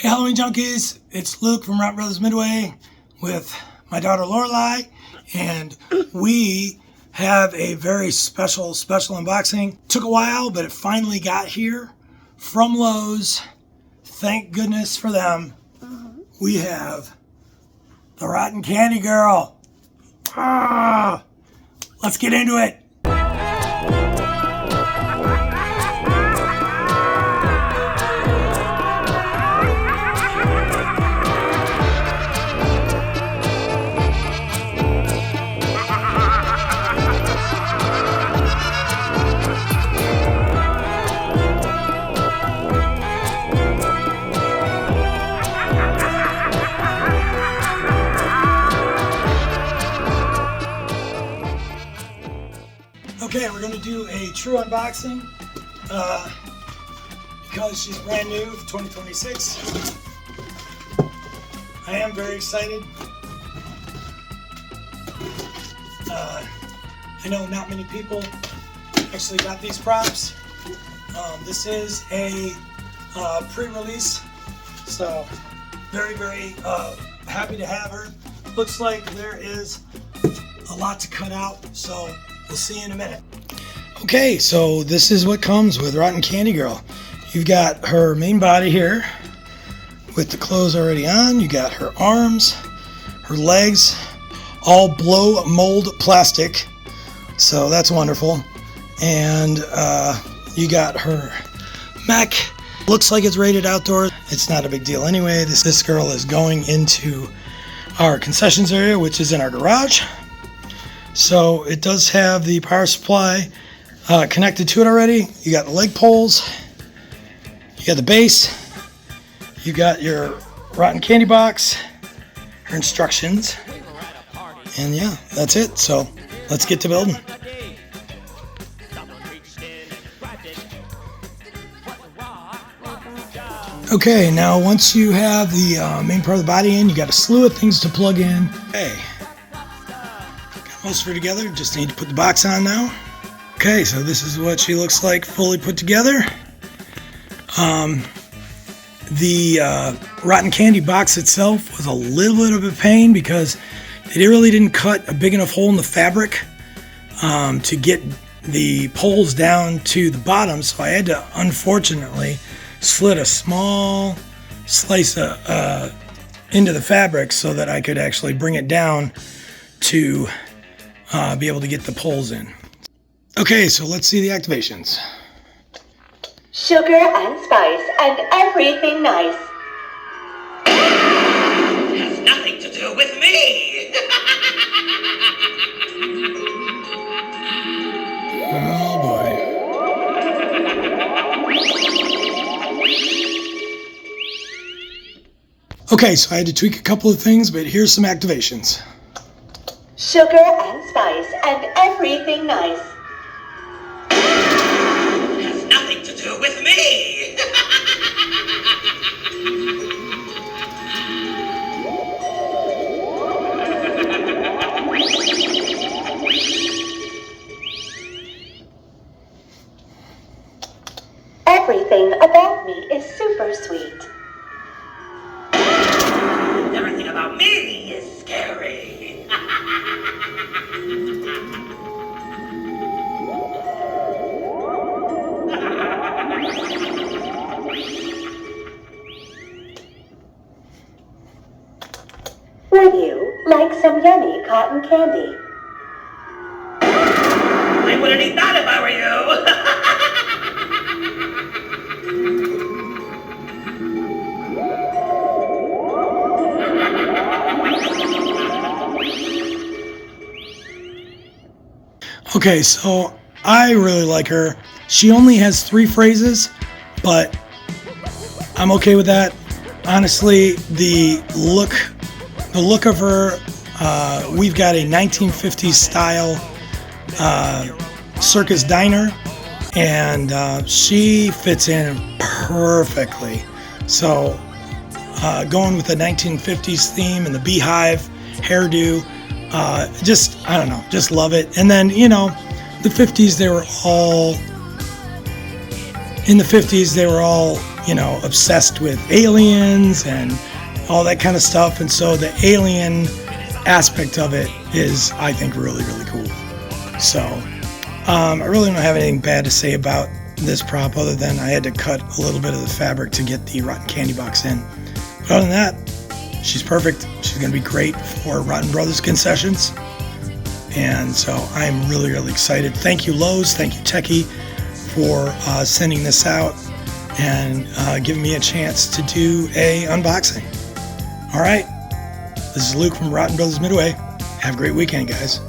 Hey Halloween junkies, it's Luke from Rotten Brothers Midway with my daughter Lorelai, and we have a very special unboxing. Took a while, but it finally got here from Lowe's. Thank goodness for them. We have the Rotten Candy Girl. Let's get into it. Okay, we're going to do a true unboxing because she's brand new for 2026. I am very excited. I know not many people actually got these props. This is a pre-release, so very happy to have her. Looks like there is a lot to cut out, so we'll see you in a minute. Okay, so this is what comes with Rotten Candy Girl. You've got her main body here with the clothes already on. You got her arms, her legs, all blow mold plastic. So that's wonderful. And you got her mech. Looks like it's rated outdoors. It's not a big deal anyway. This girl is going into our concessions area, which is in our garage. So it does have the power supply connected to it already. You got the leg poles, you got the base, you got your rotten candy box, her instructions, and yeah, that's it. So let's get to building. Okay, now once you have the main part of the body in, you got a slew of things to plug in. Okay. Most of her together, just need to put the box on now. Okay, so this is what she looks like fully put together. The rotten candy box itself was a little bit of a pain because it really didn't cut a big enough hole in the fabric to get the poles down to the bottom, so I had to unfortunately slit a small slice into the fabric so that I could actually bring it down to be able to get the poles in. Okay, so let's see the activations. Sugar and spice and everything nice. Has nothing to do with me. Oh boy. Okay, so I had to tweak a couple of things, but here's some activations. Sugar and spice and everything nice. Has nothing to do with me. Everything about me is super sweet. Everything about me is scary. Would you like some yummy cotton candy? I wouldn't eat that if I were you. Okay, so I really like her. She only has 3 phrases, but I'm okay with that. Honestly, the look of her, we've got a 1950s style circus diner, and she fits in perfectly. So going with the 1950s theme and the beehive hairdo, just, I don't know, just love it. And then, you know, the 50s, they were all you know, obsessed with aliens and all that kind of stuff. And so the alien aspect of it is, I think, really, really cool. So I really don't have anything bad to say about this prop other than I had to cut a little bit of the fabric to get the Rotten Candy box in. But other than that, she's perfect. She's going to be great for Rotten Brothers Concessions. And so I'm really, really excited. Thank you, Lowe's. Thank you, Tekky, for sending this out and giving me a chance to do a unboxing. All right. This is Luke from Rotten Brothers Midway. Have a great weekend, guys.